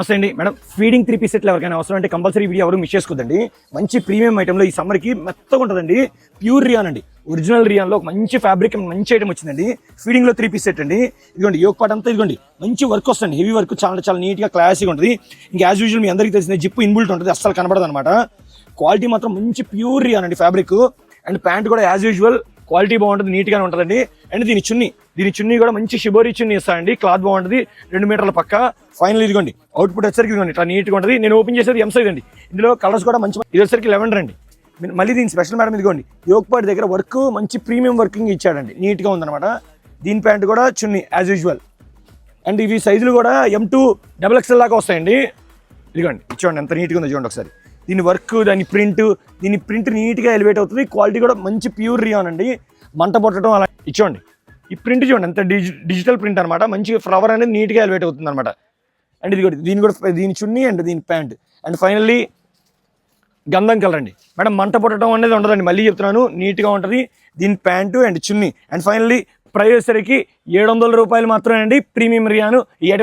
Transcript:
నమస్తే అండి madam. Feeding 3 piece సెట్లు ఎవరికైనా అవసరం అంటే కంపల్సరీ వీడియో ఎవరు మిస్ చేసుకోద్దండి. మంచి ప్రీమియం ఐటెంలో ఈ సమ్మర్కి మెత్తగా ఉంటుందండి. ప్యూర్ రియాన్ అండి, ఒరిజినల్ రియాన్లో ఒక మంచి ఫ్యాబ్రిక్ మంచి ఐటమ్ వచ్చిందండి. ఫీడింగ్లో 3 పీస్ సెట్ అండి. ఇదిగోండి యోగ్ పార్ట్ అంతా ఇదిగోండి మంచి వర్క్ వస్తుంది, హెవీ వర్క్, చాలా చాలా నీట్గా క్లాసీగా ఉంటుంది. ఇంకా యాజ్ యూజువల్ మీ అందరికీ తెలిసిందే జిప్ ఇన్బుల్ట్ ఉంటుంది, అస్సలు కనబడదు అనమాట. క్వాలిటీ మాత్రం మంచి ప్యూర్ రియాన్ అండి ఫ్యాబ్రిక్. అండ్ ప్యాంట్ కూడా యాజ్ యూజువల్ క్వాలిటీ బాగుంటుంది, నీట్గానే ఉంటుందండి. అండ్ దీని చున్నీ కూడా మంచి షిబోరీ చున్నీ ఇస్తానండి. క్లాత్ బాగుంటుంది, 2 మీటర్ల పక్క. ఫైనల్ ఇదిగోండి అవుట్పుట్ వచ్చేసరికి ఇదిగోండి ఇట్లా నీట్గా ఉంటుంది. నేను ఓపెన్ చేసేది M సైజ్ అండి. ఇందులో కలర్స్ కూడా మంచి, ఇది వచ్చేసరికి 11 అండి. మళ్ళీ దీని స్పెషల్ మేడం ఇదిగోండి యోగ్ పార్ట్ దగ్గర వర్క్ మంచి ప్రీమియం వర్కింగ్ ఇచ్చాడండి, నీట్గా ఉందన్నమాట. దీని ప్యాంట్ కూడా చున్నీ యాజ్ యూజువల్. అండ్ ఇవి సైజులు కూడా M2 XXL దాకా వస్తాయండి. ఇదిగోండి ఇచ్చేయండి ఎంత నీట్గా ఉందో చూడండి ఒకసారి. దీని వర్క్, దీని ప్రింట్ నీట్గా ఎలివేట్ అవుతుంది. క్వాలిటీ కూడా మంచి ప్యూర్ రియాన్ అండి. మంట పొట్టడం అలా ఇచ్చేయండి. ఈ ప్రింట్ చూడండి ఎంత డిజిటల్ ప్రింట్ అనమాట. మంచి ఫ్లవర్ అనేది నీట్గా ఎలివేట్ అవుతుంది అనమాట. అండ్ ఇది కూడా దీని చున్నీ అండ్ దీని ప్యాంట్. అండ్ ఫైనల్లీ గంధం కలర్ అండి మేడం. మంట పొట్టడం అనేది ఉండదండి, మళ్ళీ చెప్తున్నాను, నీట్గా ఉంటుంది. దీని pant and chunni. And finally price సరికి 700 రూపాయలు మాత్రమే అండి. ప్రీమియం రియాను.